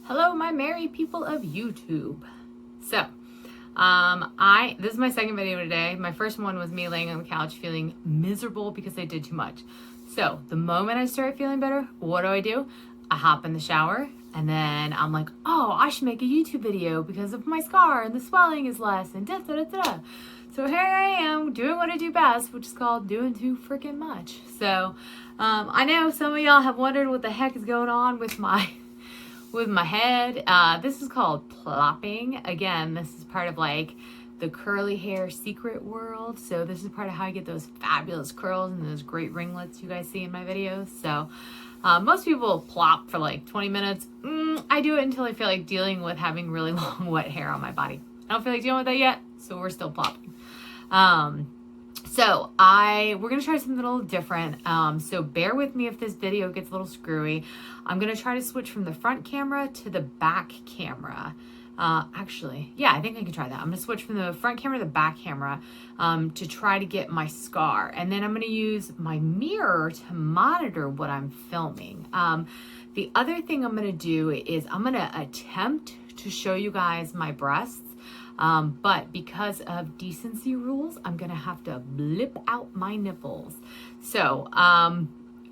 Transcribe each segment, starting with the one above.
Hello, my merry people of YouTube. So, this is my second video today. My first one was me laying on the couch feeling miserable because I did too much. So, the moment I start feeling better, what do? I hop in the shower and then I'm like, oh, I should make a YouTube video because of my scar and the swelling is less and da da da da. So here I am doing what I do best, which is called doing too freaking much. So, I know some of y'all have wondered what the heck is going on with my head. This is called plopping. Again, this is part of like the curly hair secret world. So this is part of how I get those fabulous curls and those great ringlets you guys see in my videos. So most people plop for like 20 minutes. I do it until I feel like dealing with having really long wet hair on my body. I don't feel like dealing with that yet, so we're still plopping. So we're going to try something a little different. So bear with me if this video gets a little screwy. I'm going to try to switch from the front camera to the back camera. Actually, yeah, I think I can try that. I'm going to switch from the front camera to the back camera, to try to get my scar. And then I'm going to use my mirror to monitor what I'm filming. The other thing I'm going to do is I'm going to attempt to show you guys my breasts. But because of decency rules, I'm going to have to blip out my nipples. So,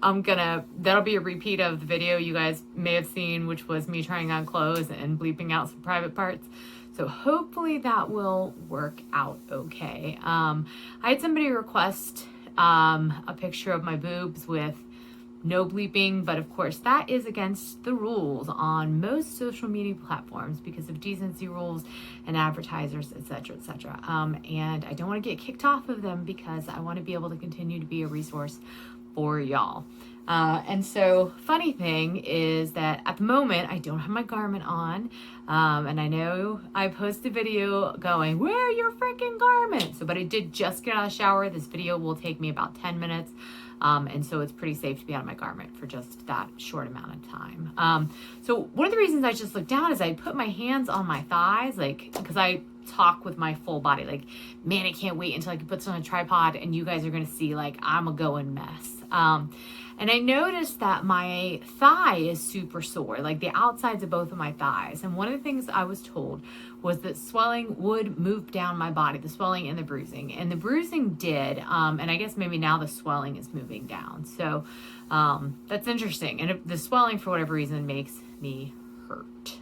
that'll be a repeat of the video you guys may have seen, which was me trying on clothes and bleeping out some private parts. So hopefully that will work out okay. I had somebody request, a picture of my boobs with no bleeping, but of course that is against the rules on most social media platforms because of decency rules and advertisers, etc., etc. And I don't want to get kicked off of them because I want to be able to continue to be a resource for y'all. And so funny thing is that at the moment I don't have my garment on, and I know I posted a video going, wear your freaking garment. So, but I did just get out of the shower. This video will take me about 10 minutes. And so it's pretty safe to be out of my garment for just that short amount of time. So one of the reasons I just looked down is I put my hands on my thighs, like, because I talk with my full body, like, man, I can't wait until I can put this on a tripod and you guys are going to see, like, I'm a going mess. And I noticed that my thigh is super sore, like the outsides of both of my thighs. And one of the things I was told was that swelling would move down my body, the swelling and the bruising. And the bruising did, and I guess maybe now the swelling is moving down. So that's interesting. And the swelling, for whatever reason, makes me hurt.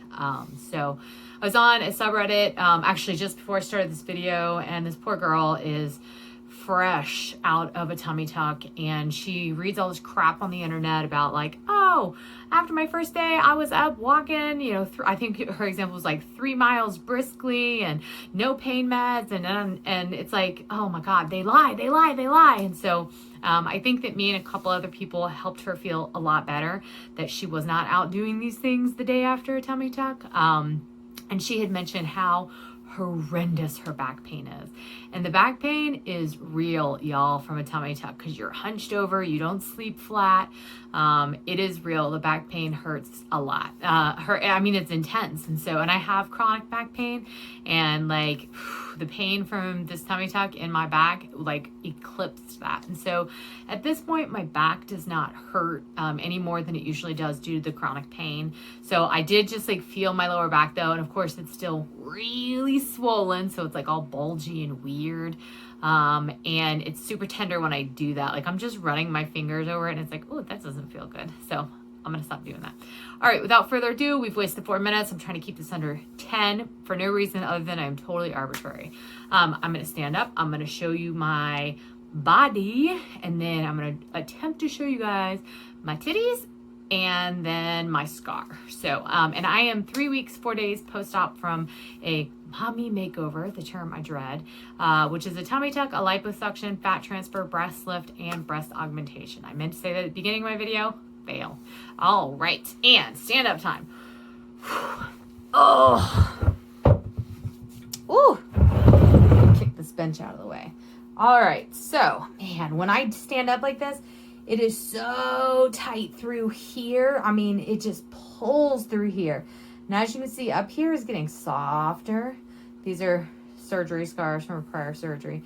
So I was on a subreddit, actually just before I started this video, and this poor girl is fresh out of a tummy tuck, and she reads all this crap on the internet about like, oh, after my first day I was up walking, you know, I think her example was like 3 miles briskly and no pain meds, and it's like, oh my god, they lie. And so I think that me and a couple other people helped her feel a lot better that she was not out doing these things the day after a tummy tuck. And she had mentioned how horrendous her back pain is. And the back pain is real, y'all, from a tummy tuck, because you're hunched over, you don't sleep flat. It is real. The back pain hurts a lot. I mean, it's intense. And I have chronic back pain, and like the pain from this tummy tuck in my back like eclipsed that. And so at this point, my back does not hurt any more than it usually does due to the chronic pain. So I did just like feel my lower back though, and of course it's still really swollen, so it's like all bulgy and weird. And it's super tender when I do that. Like I'm just running my fingers over it and it's like, oh, that doesn't feel good. So I'm going to stop doing that. All right. Without further ado, we've wasted 4 minutes. I'm trying to keep this under 10 for no reason other than I'm totally arbitrary. I'm going to stand up. I'm going to show you my body, and then I'm going to attempt to show you guys my titties and then my scar. So, and I am 3 weeks, 4 days post-op from a mommy makeover, the term I dread, which is a tummy tuck, a liposuction, fat transfer, breast lift, and breast augmentation. I meant to say that at the beginning of my video, fail. All right, and stand up time. Oh, ooh, kick this bench out of the way. All right, so man, when I stand up like this, it is so tight through here. I mean, it just pulls through here. And as you can see, up here is getting softer. These are surgery scars from a prior surgery.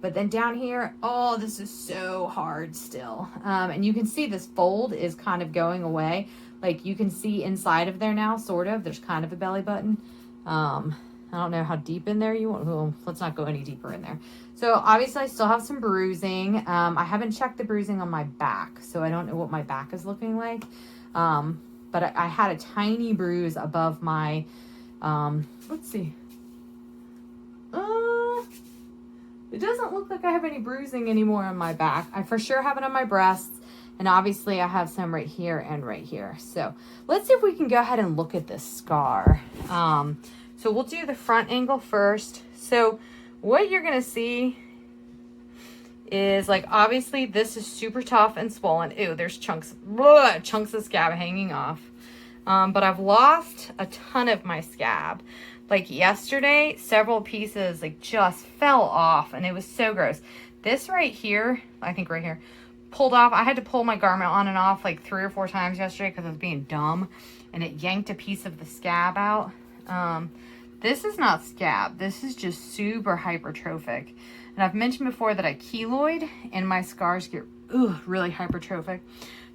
But then down here, oh, this is so hard still. And you can see this fold is kind of going away. Like you can see inside of there now, sort of. There's kind of a belly button. I don't know how deep in there you want. Well, let's not go any deeper in there. So obviously I still have some bruising. I haven't checked the bruising on my back, so I don't know what my back is looking like. But I had a tiny bruise above my, let's see. It doesn't look like I have any bruising anymore on my back. I for sure have it on my breasts. And obviously I have some right here and right here. So let's see if we can go ahead and look at this scar. So we'll do the front angle first. So what you're going to see is like, obviously this is super tough and swollen. Ew, there's chunks of scab hanging off. But I've lost a ton of my scab. Like yesterday, several pieces like just fell off and it was so gross. This right here, I think right here, pulled off. I had to pull my garment on and off like 3 or 4 times yesterday because I was being dumb, and it yanked a piece of the scab out. This is not scab. This is just super hypertrophic. And I've mentioned before that I keloid and my scars get really hypertrophic.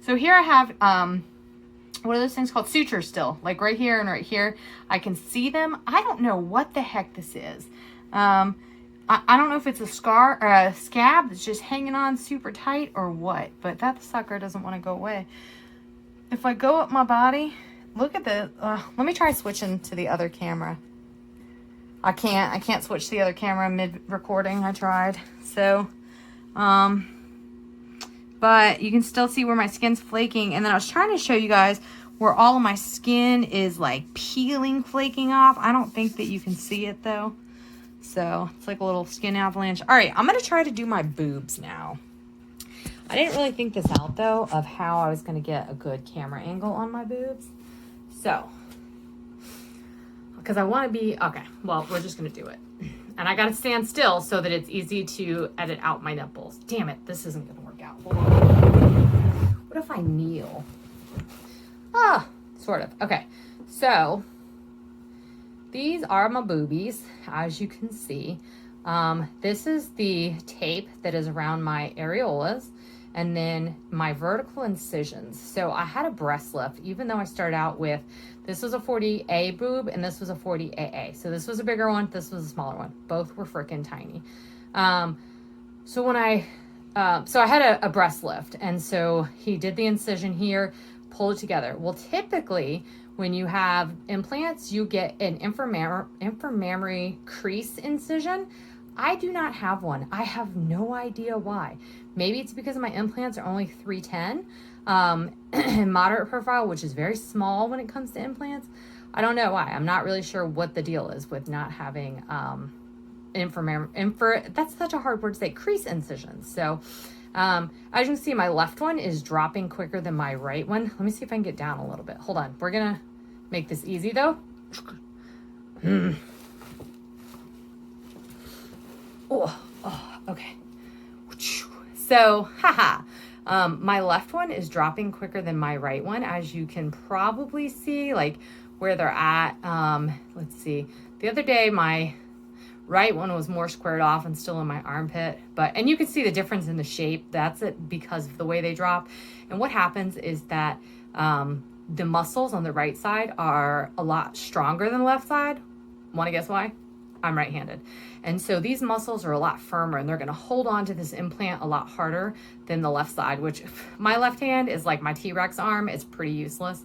So here I have what are those things called? Sutures still, like right here and right here. I can see them. I don't know what the heck this is. I don't know if it's a scar or a scab that's just hanging on super tight or what, but that sucker doesn't want to go away. If I go up my body, look at the, let me try switching to the other camera. I can't switch to the other camera mid-recording. I tried. So, but you can still see where my skin's flaking. And then I was trying to show you guys where all of my skin is like peeling, flaking off. I don't think that you can see it though. So it's like a little skin avalanche. All right, I'm going to try to do my boobs now. I didn't really think this out though of how I was going to get a good camera angle on my boobs. So, because I want to be, okay, well, we're just going to do it. And I got to stand still so that it's easy to edit out my nipples. Damn it, this isn't going to work out. Hold on. What if I kneel? Sort of. Okay, so these are my boobies, as you can see. This is the tape that is around my areolas, and then my vertical incisions. So I had a breast lift, even though I started out with, this was a 40A boob and this was a 40AA. So this was a bigger one, this was a smaller one. Both were freaking tiny. So when I had a breast lift, and so he did the incision here, pull it together. Well, typically when you have implants, you get an inframammary crease incision. I do not have one. I have no idea why. Maybe it's because my implants are only 310 moderate profile, which is very small when it comes to implants. I don't know why. I'm not really sure what the deal is with not having that's such a hard word to say, crease incisions. So as you can see, my left one is dropping quicker than my right one. Let me see if I can get down a little bit. Hold on. We're gonna make this easy though. Okay. So, my left one is dropping quicker than my right one, as you can probably see, like where they're at. Let's see. The other day, my right one was more squared off and still in my armpit, and you can see the difference in the shape. That's it because of the way they drop. And what happens is that the muscles on the right side are a lot stronger than the left side. Want to guess why? I'm right-handed. And so these muscles are a lot firmer and they're going to hold on to this implant a lot harder than the left side, which my left hand is like my T-Rex arm. It's pretty useless.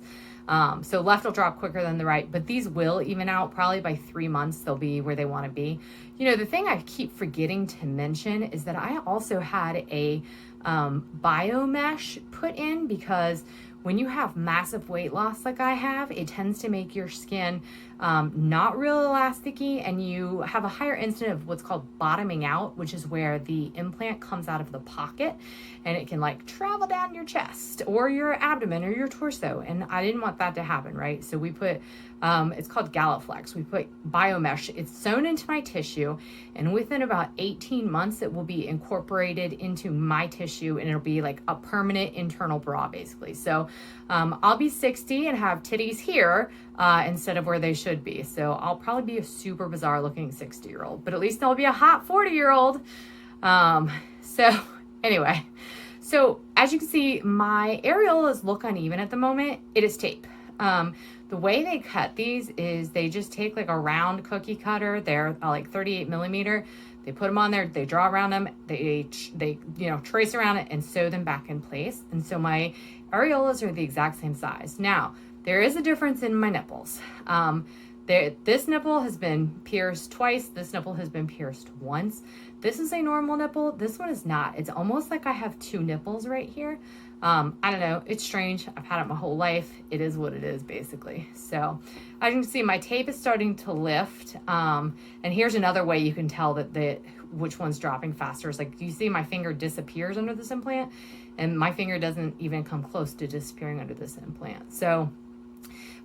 So left will drop quicker than the right, but these will even out. Probably by 3 months, they'll be where they want to be. You know, the thing I keep forgetting to mention is that I also had a biomesh put in, because when you have massive weight loss like I have, it tends to make your skin not real elasticy, and you have a higher incidence of what's called bottoming out, which is where the implant comes out of the pocket and it can like travel down your chest or your abdomen or your torso. And I didn't want that to happen, right? So we put, it's called Galaflex. We put biomesh. It's sewn into my tissue, and within about 18 months, it will be incorporated into my tissue, and it'll be like a permanent internal bra, basically. So I'll be 60 and have titties here instead of where they should be. So I'll probably be a super bizarre looking 60-year-old, but at least I'll be a hot 40-year-old. So anyway, So as you can see, my areolas look uneven at the moment. It is tape. The way they cut these is they just take like a round cookie cutter. They're like 38 millimeter. They put them on there, they draw around them, they trace around it and sew them back in place. And so my areolas are the exact same size. Now, there is a difference in my nipples. This nipple has been pierced twice. This nipple has been pierced once. This is a normal nipple. This one is not. It's almost like I have two nipples right here. I don't know. It's strange. I've had it my whole life. It is what it is, basically. So as you can see, my tape is starting to lift. And here's another way you can tell that which one's dropping faster. It's like, you see my finger disappears under this implant, and my finger doesn't even come close to disappearing under this implant. So,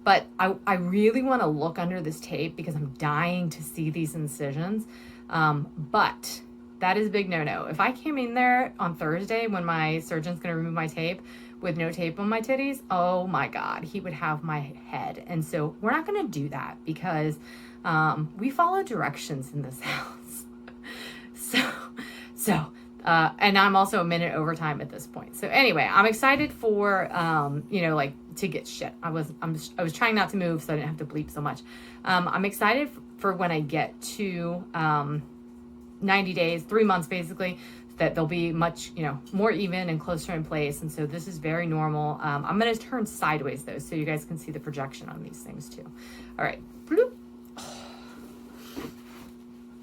but I really want to look under this tape because I'm dying to see these incisions. But that is a big no-no. If I came in there on Thursday when my surgeon's going to remove my tape with no tape on my titties, oh my God, he would have my head. And so we're not going to do that because we follow directions in this house. And I'm also a minute overtime at this point. So anyway, I'm excited for, to get shit. I was trying not to move so I didn't have to bleep so much. I'm excited for when I get to 90 days, 3 months basically, that they'll be much, more even and closer in place. And so this is very normal. I'm going to turn sideways though, so you guys can see the projection on these things too. All right. Bloop.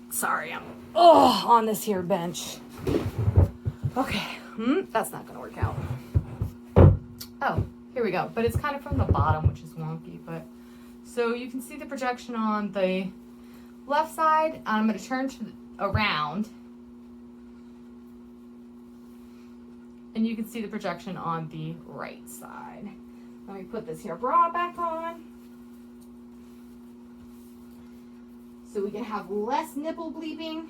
Sorry, I'm on this here bench. Okay, that's not gonna work out. Oh, here we go. But it's kind of from the bottom, which is wonky. But so you can see the projection on the left side. I'm gonna turn around, and you can see the projection on the right side. Let me put this here bra back on, so we can have less nipple bleeping.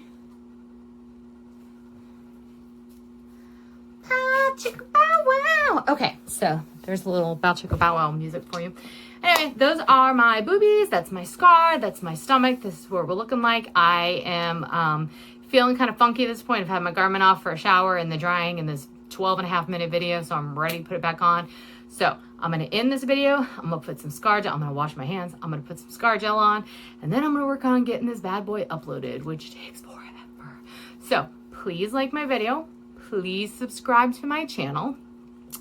Bow chicka bow wow. Okay, so there's a little bow chicka bow wow music for you. Anyway, those are my boobies. That's my scar. That's my stomach. This is what we're looking like. I am feeling kind of funky at this point. I've had my garment off for a shower and the drying in this 12.5-minute video, so I'm ready to put it back on. So I'm going to end this video. I'm going to put some scar gel. I'm going to wash my hands. I'm going to put some scar gel on, and then I'm going to work on getting this bad boy uploaded, which takes forever. So please like my video. Please subscribe to my channel.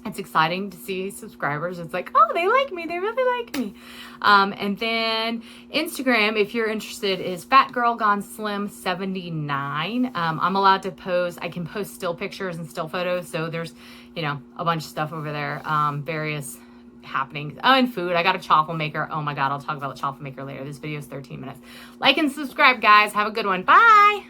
It's exciting to see subscribers. It's like, oh, they like me. They really like me. And then Instagram, if you're interested, is Fat Girl Gone Slim 79. I'm allowed to post. I can post still pictures and still photos. So there's, a bunch of stuff over there. Various happenings. Oh, and food. I got a chaffle maker. Oh my God, I'll talk about the chaffle maker later. This video is 13 minutes. Like and subscribe, guys. Have a good one. Bye.